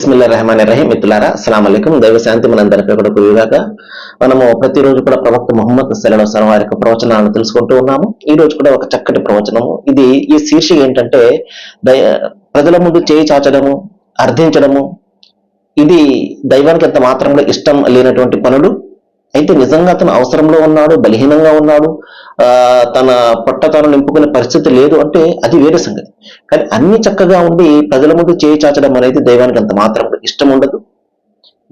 బిస్మిల్లాహిర్రహమానిర్రహీం. మిత్రులారా, అస్సలాము అలైకుం. దైవ శాంతి మనందరిపై కూడా కురియుగాక. మనము ప్రతిరోజు కూడా ప్రవక్త ముహమ్మద్ సల్లల్లాహు అలైహి వసల్లం వారి యొక్క ప్రవచనాలను తెలుసుకుంటూ ఉన్నాము. ఈ రోజు కూడా ఒక చక్కటి ప్రవచనము. ఈ శీర్షిక ఏంటంటే ప్రజల ముందు చేయి చాచడము, అర్థించడము. ఇది దైవానికి ఎంత మాత్రం కూడా ఇష్టం లేనటువంటి పనులు. అయితే నిజంగా అతను అవసరంలో ఉన్నాడు, బలహీనంగా ఉన్నాడు, తన పొట్ట తాను నింపుకునే పరిస్థితి లేదు అంటే అది వేరే సంగతి. కానీ అన్ని చక్కగా ఉండి ప్రజల ముందు చేయి చాచడం అనేది దైవానికి అంత మాత్రం ఇష్టం ఉండదు.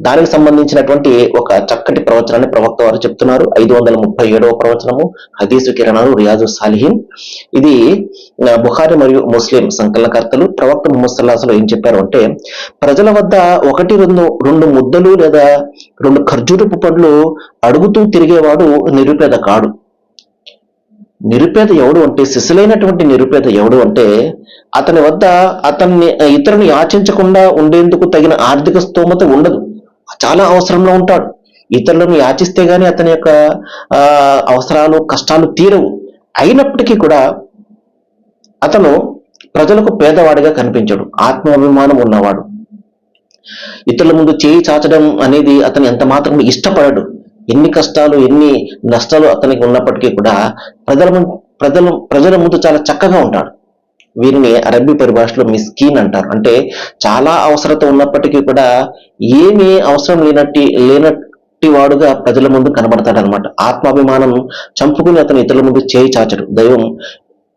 దానికి సంబంధించినటువంటి ఒక చక్కటి ప్రవచనాన్ని ప్రవక్త వారు చెప్తున్నారు. 537వ ప్రవచనము, హదీసు కిరణాలు, రియాజు సాలిహీన్. ఇది బుఖారి మరియు ముస్లిం సంకలనకర్తలు. ప్రవక్త ముహమ్మద్ సల్లల్లాహు అలైహి వసల్లం ఏం చెప్పారు అంటే, ప్రజల వద్ద 1-2 ముద్దలు లేదా 2 ఖర్జూరపు పండ్లు అడుగుతూ తిరిగేవాడు నిరుపేద కాడు. నిరుపేద ఎవడు అంటే, శిశులైనటువంటి నిరుపేద ఎవడు అంటే, అతని వద్ద ఇతరుని యాచించకుండా ఉండేందుకు తగిన ఆర్థిక స్తోమత ఉండదు. చాలా అవసరంలో ఉంటాడు. ఇతరులను యాచిస్తే గాని అతని యొక్క అవసరాలు, కష్టాలు తీరవు. అయినప్పటికీ కూడా అతను ప్రజలకు పేదవాడిగా కనిపించడు. ఆత్మాభిమానం ఉన్నవాడు. ఇతరుల ముందు చేయి చాచడం అనేది అతను ఎంత మాత్రం ఇష్టపడడు. ఎన్ని కష్టాలు, ఎన్ని నష్టాలు అతనికి ఉన్నప్పటికీ కూడా ప్రజల ముందు చాలా చక్కగా ఉంటాడు. వీరిని అరబ్బీ పరిభాషలో మిస్కీన్ అంటారు. అంటే చాలా అవసరత ఉన్నప్పటికీ కూడా ఏమీ అవసరం లేనట్టి వాడుగా ప్రజల ముందు కనబడతాడు అనమాట. ఆత్మాభిమానం చంపుకుని అతను ఇతరుల ముందు చేయి చాచడు.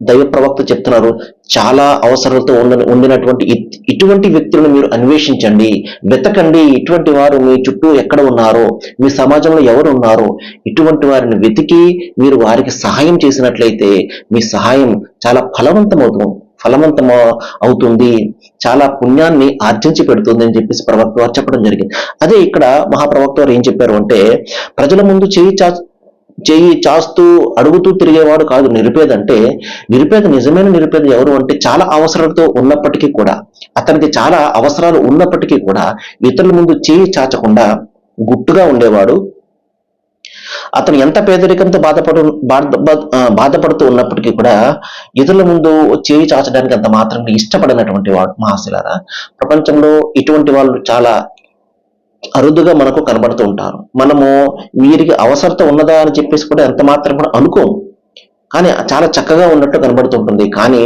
దైవ ప్రవక్త చెప్తున్నారు, చాలా అవసరాలతో ఉండినటువంటి ఇటువంటి వ్యక్తులను మీరు అన్వేషించండి, వెతకండి. ఇటువంటి వారు మీ చుట్టూ ఎక్కడ ఉన్నారో, మీ సమాజంలో ఎవరు ఉన్నారో ఇటువంటి వారిని వెతికి మీరు వారికి సహాయం చేసినట్లయితే మీ సహాయం చాలా ఫలవంతం అవుతుంది, చాలా పుణ్యాన్ని ఆర్జించి పెడుతుంది అని చెప్పేసి ప్రవక్త వారు చెప్పడం జరిగింది. అదే ఇక్కడ మహాప్రవక్త వారు ఏం చెప్పారు అంటే, ప్రజల ముందు చేయి చాస్తూ అడుగుతూ తిరిగేవాడు కాదు నిరుపేద అంటే. నిజమైన నిరుపేద ఎవరు అంటే, చాలా అవసరాలతో ఉన్నప్పటికీ కూడా, అతనికి చాలా అవసరాలు ఉన్నప్పటికీ కూడా ఇతరుల ముందు చేయి చాచకుండా గుట్టుగా ఉండేవాడు. అతను ఎంత పేదరికంతో బాధపడుతూ ఉన్నప్పటికీ కూడా ఇతరుల ముందు చేయి చాచడానికి అంత మాత్రం ఇష్టపడినటువంటి వాడు. మహాశిలారా, ప్రపంచంలో ఇటువంటి వాళ్ళు చాలా అరుదుగా మనకు కనబడుతూ ఉంటారు. మనము వీరికి అవసరత ఉన్నదా అని చెప్పేసి కూడా ఎంత మాత్రం కూడా అనుకోము. కానీ చాలా చక్కగా ఉన్నట్టు కనబడుతుంటుంది. కానీ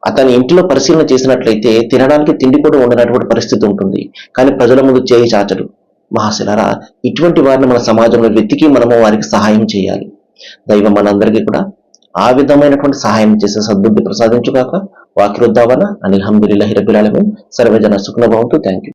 అతని ఇంటిలో పరిశీలన చేసినట్లయితే తినడానికి తిండి కూడా ఉండనటువంటి పరిస్థితి ఉంటుంది. కానీ ప్రజల ముందు చేయి చాచడు. మహాశిలారా, ఇటువంటి వారిని మన సమాజంలో వెతికి మనము వారికి సహాయం చేయాలి. దైవం మనందరికీ కూడా ఆ విధమైనటువంటి సహాయం చేసే సద్బుద్ధి ప్రసాదించుగాక. వాకిరుద్దావన అనిల్ హమ్దులిల్లాహి రబ్బిల్ ఆలమీన్. సర్వజన సుఖినో భవంతు. Thank you.